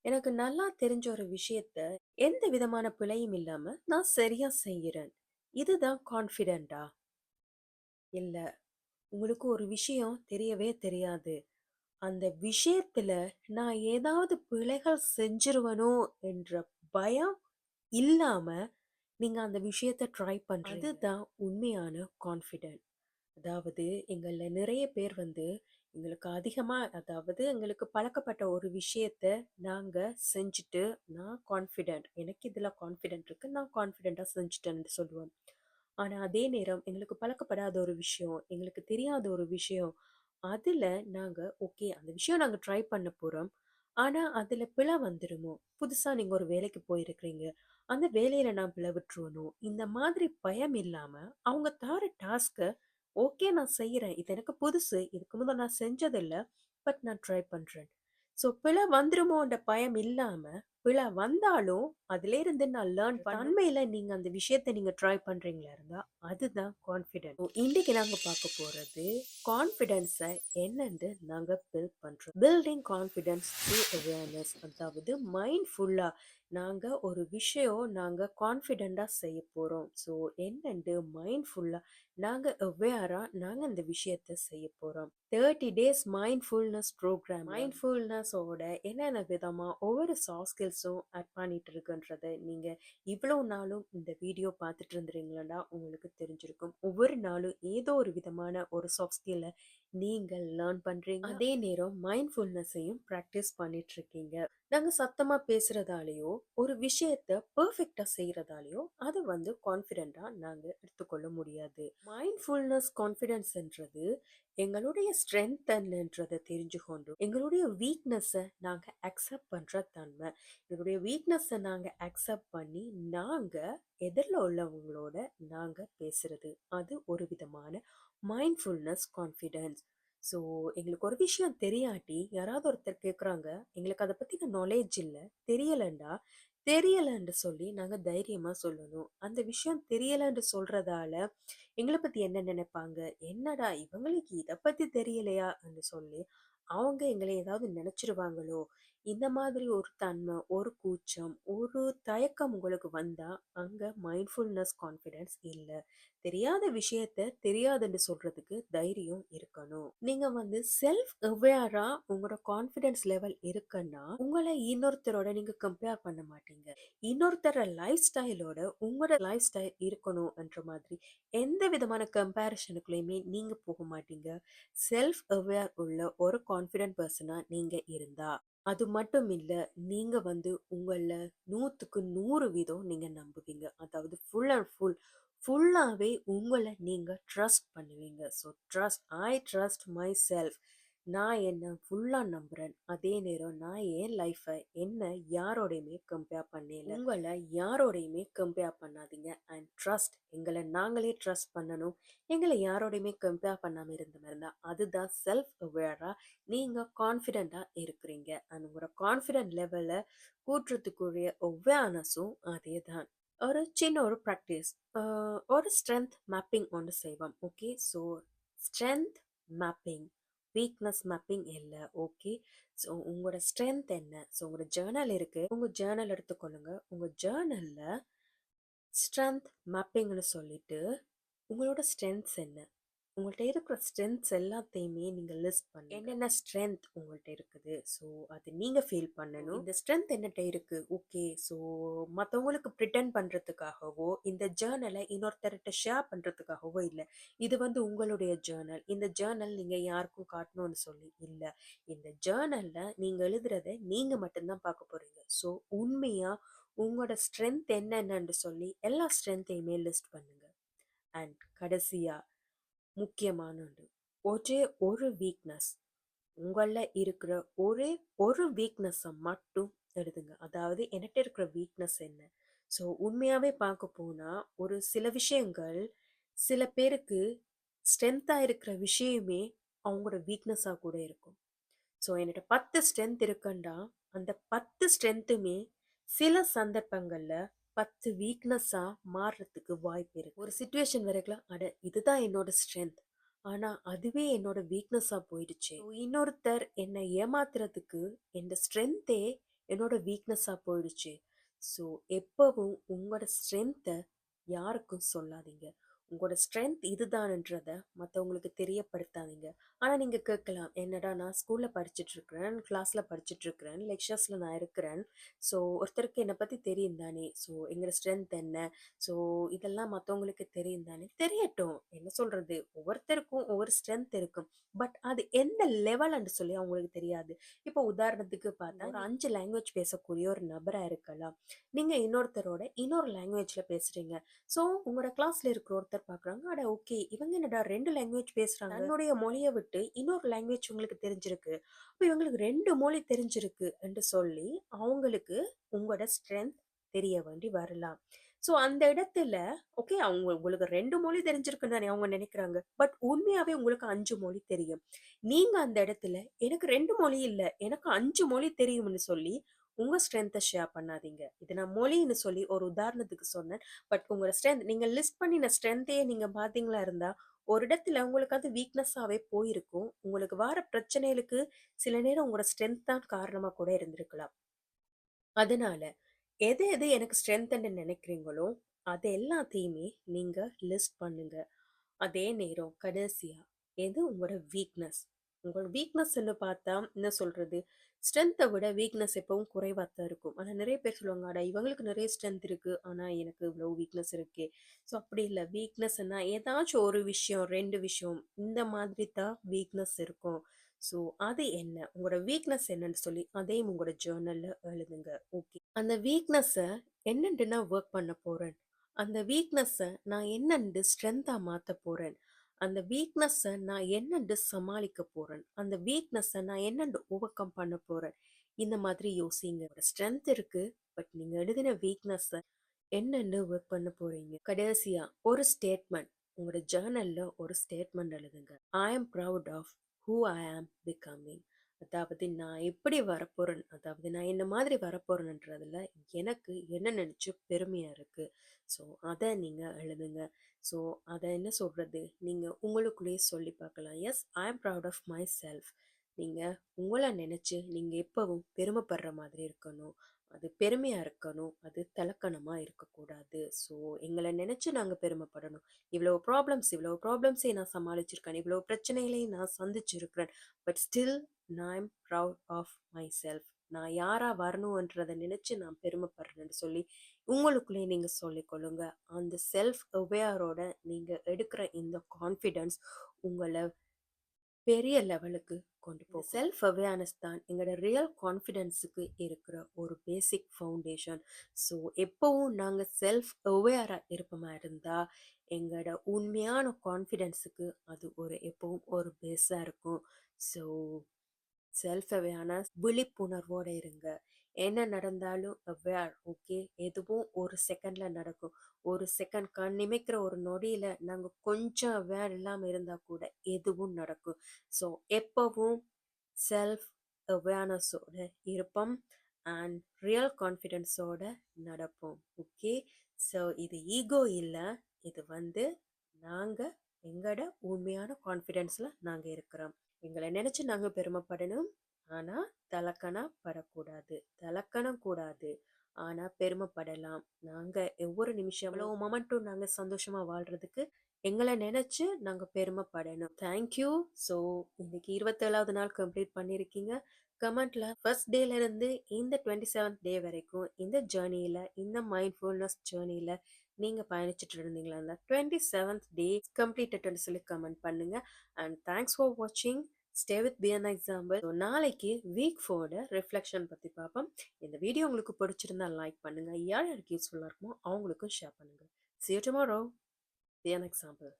எனக்கு நல்லா தெரிஞ்ச ஒரு விஷயத்த எந்த விதமான பிழையும் இல்லாம நான் சரியா செய்யறேன். இதுதான் கான்ஃபிடென்ட்டா? இல்ல. உங்களுக்கு ஒரு விஷயம் தெரியவே தெரியாது. அந்த விஷயத்துல நான் ஏதாவது பிழைகள் செஞ்சுருவனோ என்ற பயம் இல்லாம நீங்க அந்த விஷயத்த ட்ரை பண்றீங்க. அதுதான் உண்மையான கான்ஃபிடென்ட். அதாவது எங்கள்ல நிறைய பேர் எங்களுக்கு அதிகமா அதாவது எங்களுக்கு பழக்கப்பட்ட ஒரு விஷயத்த நாங்க செஞ்சுட்டு நான் கான்ஃபிடென்ட் எனக்கு இதுல கான்ஃபிடென்ட் இருக்கு நான் கான்ஃபிடென்ட்டா செஞ்சுட்டேன்னு சொல்லுவோம். ஆனா அதே நேரம் எங்களுக்கு பழக்கப்படாத ஒரு விஷயம் எங்களுக்கு தெரியாத ஒரு விஷயம் அதுல நாங்க ஓகே அந்த விஷயம் நாங்க ட்ரை பண்ண போறோம். ஆனா அதுல பிழை வந்துருமோ, புதுசா நீங்க ஒரு வேலைக்கு போயிருக்கிறீங்க, அந்த வேலையில நான் பிழை விட்டுருவனோ இந்த மாதிரி பயம் இல்லாம அவங்க தார டாஸ்க ஓகே நான் செய்யறேன். இது எனக்கு புதுசு. இதுக்கு முத நான் செஞ்சதில்ல. பட் நான் ட்ரை பண்றேன். ஸோ பிழை வந்துருமோன்ற பயம் இல்லாம, பிழை வந்தாலும் அதிலேருந்து நான் லேர்ன் தன்மையில நீங்க அந்த விஷயத்த நீங்க ட்ரை பண்றீங்களா இருந்தா, அதுதான் கான்ஃபிடென்ட். இன்னைக்கு நாங்க பார்க்க போறது, கான்ஃபிடென்ஸ என்னன்னு நாங்க பில்ட் பண்றோம். Building confidence through awareness. அதாவது மைண்ட்ஃபுல்லா நாங்க ஒரு விஷயம் நாங்க கான்ஃபிடென்ட்டா செய்ய போறோம். ஸோ என்னண்டு மைண்ட்ஃபுல்லா நாங்க அவேரா நாங்க இந்த விஷயத்த செய்ய போறோம். 30 டேஸ் மைண்ட்ஃபுல்னஸ் ப்ரோக்ராம். மைண்ட்ஃபுல்னஸோட என்னென்ன விதமா ஒவ்வொரு சாஃப்ட் ஸ்கில்ஸும் ஆட் பண்ணிட்டு இருக்குன்றத நீங்க இவ்வளவு நாளும் இந்த வீடியோ பார்த்துட்டு இருந்தீங்களா உங்களுக்கு தெரிஞ்சிருக்கும். ஒவ்வொரு நாளும் ஏதோ ஒரு விதமான ஒரு சாஃப்ட் ஸ்கில்ல நீங்கள் லேர்ன் பண்றீங்க. அதே நேரம் மைண்ட்ஃபுல்னஸையும் ப்ராக்டிஸ் பண்ணிட்டு இருக்கீங்க. நாங்க சத்தமா பேசுறதாலேயோ ஒரு விஷயத்த பெர்ஃபெக்ட்டா செய்யறதாலேயோ அது கான்ஃபிடென்ட்டா நாங்க எடுத்துக்கொள்ள முடியாது. மைண்ட்ஃபுல்னஸ் கான்ஃபிடென்ஸ்ன்றது எங்களுடைய ஸ்ட்ரென்த்ன்றதை தெரிஞ்சுக்கொண்டு எங்களுடைய வீக்னஸை நாங்க அக்செப்ட் பண்ற தன்மை. எங்களுடைய வீக்னஸை நாங்க அக்செப்ட் பண்ணி நாங்க எதிரில் உள்ளவங்களோட நாங்க பேசுறது அது ஒரு விதமான மைண்ட்ஃபுல்னஸ் கான்ஃபிடென்ஸ். ஸோ எங்களுக்கு ஒரு விஷயம் தெரியாட்டி யாராவது ஒருத்தர் கேட்குறாங்க, எங்களுக்கு அதை பற்றின நாலேஜ் இல்லை, தெரியலண்டா தெரியலன்னு சொல்லி நாங்கள் தைரியமாக சொல்லணும். அந்த விஷயம் தெரியலன்னு சொல்றதால எங்களை பற்றி என்ன நினைப்பாங்க, என்னடா இவங்களுக்கு இதை பற்றி தெரியலையான்னு சொல்லி அவங்க எங்களை ஏதாவது நினைச்சிருவாங்களோ, இந்த மாதிரி ஒரு தன்மை, ஒரு கூச்சம், ஒரு தயக்கம் உங்களுக்கு வந்தா அங்க மைண்ட்ஃபுல்னஸ் கான்ஃபிடென்ஸ் இல்ல. தெரியாத விஷயத்த தெரியாதுன்னு சொல்றதுக்கு தைரியம் இருக்கணும். நீங்க செல்ஃப் அவேரா உங்களோட கான்ஃபிடென்ஸ் லெவல் இருக்குன்னா உங்களை இன்னொருத்தரோட நீங்க கம்பேர் பண்ண மாட்டீங்க. இன்னொருத்தர லைஃப் ஸ்டைலோட உங்களோட லைஃப் ஸ்டைல் இருக்கணும் என்ற மாதிரி எந்த விதமான கம்பேரிஷனுக்குள்ளயுமே நீங்க போக மாட்டீங்க. செல்ஃப் அவேர் உள்ள ஒரு கான்ஃபிடென்ட் பர்சனா நீங்க இருந்தா அது மட்டும் இல்ல, நீங்க உங்கள 100க்கு 100 வீதம் நீங்க நம்புவீங்க. அதாவது ஃபுல்லாவே உங்கள நீங்க ட்ரஸ்ட் பண்ணுவீங்க. So I trust my self. நான் என்ன ஃபுல்லா நம்புறேன். அதே நேரம் நான் என் லைஃப்ப என்ன யாரோடையுமே கம்பேர் பண்ணல. உங்கள யாரோடையுமே கம்பேர் பண்ணாதீங்க. அண்ட் ட்ரஸ்ட் எங்கள நாங்களே ட்ரஸ்ட் பண்ணணும். எங்கள யாரோடையுமே கம்பேர் பண்ணாம இருந்த மாதிரி இருந்தா அதுதான் செல்ஃப் அவேரா நீங்க கான்ஃபிடென்ட்டா இருக்கிறீங்க. அண்ட் உங்களோட கான்ஃபிடென்ட் லெவல கூட்டுறதுக்குரிய அவேர்னஸும் அதே தான். ஒரு சின்ன ஒரு ப்ராக்டிஸ். ஒரு ஸ்ட்ரென்த் மேப்பிங் ஒன்று செய்வோம். Okay, so strength mapping, weakness mapping இல்லை. ஓகே, ஸோ உங்களோட ஸ்ட்ரென்த் என்ன? ஸோ உங்களோட ஜேர்னல் இருக்கு, உங்க ஜேர்னல் எடுத்துக்கொள்ளுங்க. உங்க ஜேர்னல்ல ஸ்ட்ரென்த் மேப்பிங்னு சொல்லிட்டு உங்களோட ஸ்ட்ரென்த்ஸ் என்ன, உங்கள்ட்ட இருக்கிற ஸ்ட்ரென்த்ஸ் எல்லாத்தையுமே நீங்க லிஸ்ட் பண்ணுங்க. என்னென்ன ஸ்ட்ரென்த் உங்கள்ட்ட இருக்குது, ஸோ அது நீங்க ஃபீல் பண்ணணும். இந்த ஸ்ட்ரென்த் என்னட்ட இருக்கு, ஓகே, ஸோ மற்றவங்களுக்கு ப்ரிட்டன் பண்றதுக்காகவோ இந்த ஜேர்னலை இன்னொருத்தர்கிட்ட ஷேர் பண்றதுக்காகவோ இல்லை. இது உங்களுடைய ஜேர்னல். இந்த ஜேர்னல் நீங்க யாருக்கும் காட்டணும்னு சொல்லி இல்லை. இந்த ஜேர்னல்ல நீங்க எழுதுறத நீங்க மட்டும்தான் பார்க்க போறீங்க. ஸோ உண்மையா உங்களோட ஸ்ட்ரென்த் என்னென்னு சொல்லி எல்லா ஸ்ட்ரென்த்தையுமே லிஸ்ட் பண்ணுங்க. அண்ட் கடைசியா முக்கியமான ஒன்று, ஒரே ஒரு வீக்னஸ், உங்கள இருக்கிற ஒரே ஒரு வீக்னஸை மட்டும் எழுதுங்க. அதாவது என்கிட்ட இருக்கிற வீக்னஸ் என்ன. ஸோ உண்மையாவே பார்க்க போனா ஒரு சில விஷயங்கள் சில பேருக்கு ஸ்ட்ரென்த்தா இருக்கிற விஷயமே அவங்களோட வீக்னஸா கூட இருக்கும். ஸோ என்கிட்ட 10 ஸ்ட்ரென்த் இருக்குண்டா அந்த 10 ஸ்ட்ரென்த்துமே சில சந்தர்ப்பங்கள்ல 10 வீக்னஸா மாறுறதுக்கு வாய்ப்பு இருக்கு. ஒரு சுச்சுவேஷன் வரைக்கும் அட இதுதான் என்னோட ஸ்ட்ரென்த், ஆனா அதுவே என்னோட வீக்னஸா போயிடுச்சு. So, இன்னொருத்தர் என்னை ஏமாத்துறதுக்கு என் ஸ்ட்ரென்த்தே என்னோட வீக்னஸா போயிடுச்சு. ஸோ எப்பவும் உங்களோட ஸ்ட்ரென்த்த யாருக்கும் சொல்லாதீங்க. உங்களோட ஸ்ட்ரென்த் இதுதான்ன்றத மத்தவங்களுக்கு தெரியப்படுத்தாதீங்க. ஆனா நீங்க கேட்கலாம், "என்னடா நான் ஸ்கூல்ல படிச்சுட்டு இருக்கிறேன், கிளாஸ்ல படிச்சுட்டு இருக்கிறேன், லெக்சர்ஸ்ல நான் இருக்கிறேன். ஸோ ஒருத்தருக்கு என்ன பத்தி தெரியும் தானே! ஸோ எங்களோட ஸ்ட்ரென்த் என்ன? ஸோ இதெல்லாம் மத்தவங்களுக்கு தெரியும் தானே!" தெரியட்டும். என்ன சொல்றது? ஒவ்வொருத்தருக்கும் ஒவ்வொரு ஸ்ட்ரென்த் இருக்கும். பட் அது எந்த லெவல்ன்னு சொல்லி அவங்களுக்கு தெரியாது. இப்போ உதாரணத்துக்கு பார்த்தா, ஒரு 5 லாங்குவேஜ் பேசக்கூடிய ஒரு நபரா இருக்கலாம். நீங்க இன்னொருத்தரோட இன்னொரு லாங்குவேஜ்ல பேசுறீங்க. ஸோ உங்களோட கிளாஸ்ல இருக்கிற ஒருத்தர் பார்க்குறாங்க, அட ஓகே இவங்க என்னடா 2 லாங்குவேஜ் பேசுறாங்க. தன்னுடைய மொழிய விட்டு இன்னொரு லாங்குவேஜ் உங்களுக்கு தெரிஞ்சிருக்கு. அப்ப இவங்களுக்கு 2 மொழி தெரிஞ்சிருக்கு என்று சொல்லி அவங்களுக்கு உங்களோட ஸ்ட்ரென்த் தெரிய வேண்டி வரலாம். ஸோ அந்த இடத்துல ஓகே அவங்க உங்களுக்கு 2 மொழி தெரிஞ்சிருக்குன்னு தானே அவங்க நினைக்கிறாங்க. பட் உண்மையாவே உங்களுக்கு 5 மொழி தெரியும். நீங்க அந்த இடத்துல எனக்கு 2 மொழி இல்ல, எனக்கு 5 மொழி தெரியும்னு சொல்லி உங்க ஸ்ட்ரென்த்த ஷேர் பண்ணாதீங்க. இது நான் மொழின்னு சொல்லி ஒரு உதாரணத்துக்கு சொன்னேன். பட் உங்களோட ஸ்ட்ரென்த் நீங்க லிஸ்ட் பண்ணின ஸ்ட்ரென்த்தையே நீங்க பார்த்தீங்களா இருந்தா, ஒரு இடத்துல உங்களுக்கு அது வீக்னஸாவே போயிருக்கும். உங்களுக்கு வர பிரச்சனைகளுக்கு சில நேரம் உங்களோட ஸ்ட்ரென்த் தான் காரணமா கூட இருந்திருக்கலாம். அதனால எது எது எனக்கு ஸ்ட்ரென்த்ன்னு நினைக்கிறீங்களோ, அது எல்லாத்தையுமே நீங்க லிஸ்ட் பண்ணுங்க. அதே நேரம் கடைசியா எது உங்களோட வீக்னஸ்? உங்களோட வீக்னஸ்ன்னு பார்த்தா என்ன சொல்றது? ஸ்ட்ரென்த்த விட வீக்னஸ் எப்பவும் குறைவா தான் இருக்கும். ஆனா நெறைய பேர் சொல்லுவாங்க, "அட இவங்களுக்கு நெறைய ஸ்ட்ரென்த் இருக்கு. ஆனா எனக்கு இவ்வளவு வீக்னஸ் இருக்கே." ஸோ அப்படி இல்ல. வீக்னஸ்ன்னா ஏதாச்சும் ஒரு விஷயம், 2 விஷயம் இந்த மாதிரி தான் வீக்னஸ் இருக்கும். ஸோ அது என்ன? உங்களோட வீக்னஸ் என்னன்னு சொல்லி அதையும் உங்களோட ஜர்னல்ல எழுதுங்க. ஓகே. அந்த வீக்னஸ என்னன்ட்டு நான் வொர்க் பண்ண போறேன். அந்த வீக்னஸ நான் என்னன்ட்டு ஸ்ட்ரென்த்தா மாத்தப் போறேன். அந்த வீக்னஸ நான் என்னன்ட்டு சமாளிக்க போறேன். அந்த வீக்னஸ நான் என்னன்ட்டு ஓவர்கம் பண்ண போறேன். இந்த மாதிரி யோசிங்க. ஒரு ஸ்ட்ரென்த் இருக்கு. பட் நீங்க எழுதின வீக்னஸ என்னன்னு ஒர்க் பண்ண போறீங்க. கடைசியா ஒரு ஸ்டேட்மெண்ட். உங்களோட ஜர்னல்ல ஒரு ஸ்டேட்மெண்ட் எழுதுங்க. ஐ am proud of who I ஆம் பிகமிங். அதாவது நான் எப்படி வரப்போறேன், அதாவது நான் என்ன மாதிரி வரப்போறேன்றதுல எனக்கு என்ன நினைச்சு பெருமையா இருக்கு. ஸோ அதை நீங்க எழுதுங்க. ஸோ அதை என்ன சொல்றது, நீங்க உங்களுக்குள்ளேயே சொல்லி பார்க்கலாம். Yes I am proud of myself. நீங்க உங்களை நினைச்சு நீங்க எப்பவும் பெருமைப்படுற மாதிரி இருக்கணும். அது பெருமையா இருக்கணும். அது தலக்கணமா இருக்கக்கூடாது. ஸோ எங்கள நெனச்சு நாங்க பெருமைப்படணும். இவ்வளவு ப்ராப்ளம்ஸை நான் சமாளிச்சிருக்கேன். இவ்வளவு பிரச்சனைகளையும் நான் சந்திச்சிருக்கிறேன். பட் ஸ்டில் நான் I'm proud of myself. நான் யாரா வரணுன்றத நினைச்சு நான் பெருமைப்படுறேன்னு சொல்லி உங்களுக்குள்ளேயே நீங்க சொல்லிக்கொள்ளுங்க. அந்த செல்ஃப் அவேரோட நீங்க எடுக்கிற இந்த கான்ஃபிடன்ஸ் உங்கள பெரிய லெவலுக்கு கொண்டு போகும். செல்ஃப் அவேர்னஸ் தான் எங்களோட ரியல் கான்ஃபிடென்ஸுக்கு இருக்கிற ஒரு பேசிக் ஃபவுண்டேஷன். ஸோ எப்பவும் நாங்கள் செல்ஃப் அவேராக இருப்போமா இருந்தால் எங்களோட உண்மையான கான்ஃபிடென்ஸுக்கு அது ஒரு எப்பவும் ஒரு பேஸாக இருக்கும். ஸோ செல்ஃப் அவேர்னஸ் விழிப்புணர்வோட இருங்க. என்ன நடந்தாலும் அவேர் ஓகே. எதுவும் ஒரு செகண்ட்ல நடக்கும். ஒரு செகண்ட் கண் இமைக்கிற ஒரு நொடியில நாங்க கொஞ்சம் அவேர் இல்லாம இருந்தா கூட எதுவும் நடக்கும். ஸோ எப்பவும் செல்ஃப் அவேர்னஸோட இருப்போம் அண்ட் ரியல் கான்ஃபிடென்ஸோட நடப்போம். ஓகே. ஸோ இது ஈகோ இல்லை. இது வந்து நாங்க எங்களோட உண்மையான கான்ஃபிடென்ஸ்ல நாங்க இருக்கிறோம். எங்களை நினைச்சு நாங்க பெருமைப்படணும். ஆனா தலக்கணம் படக்கூடாது. தலக்கணம் கூடாது. ஆனா பெருமைப்படலாம். நாங்க ஒவ்வொரு நிமிஷம் எவ்வளவு மொமெண்ட்டும் நாங்க சந்தோஷமா வாழ்றதுக்கு எங்களை நினைச்சு நாங்க பெருமைப்படணும். தேங்க்யூ. ஸோ இன்னைக்கு 27வது நாள் கம்ப்ளீட் பண்ணியிருக்கீங்க. கமெண்ட்ல ஃபர்ஸ்ட் டேல இருந்து இந்த 27th டே வரைக்கும் இந்த ஜேர்னியில இந்த மைண்ட்ஃபுல்னஸ் ஜேர்னியில நீங்க பயணிச்சுட்டு இருந்தீங்களா? அந்த 27th டே கம்ப்ளீட்டட்னு சொல்லி கமெண்ட் பண்ணுங்க. அண்ட் தேங்க்ஸ் ஃபார் வாட்சிங். Stay with be an example. நாளைக்கு வீக் 4 ரிஃப்ளெக்ஷன் பத்தி பார்ப்போம். இந்த வீடியோ உங்களுக்கு பிடிச்சிருந்தா லைக் பண்ணுங்க. யார் யாருக்கு யூஸ்ஃபுல்லா இருக்குமோ அவங்களுக்கும் ஷேர் பண்ணுங்க. See you tomorrow. Be an example.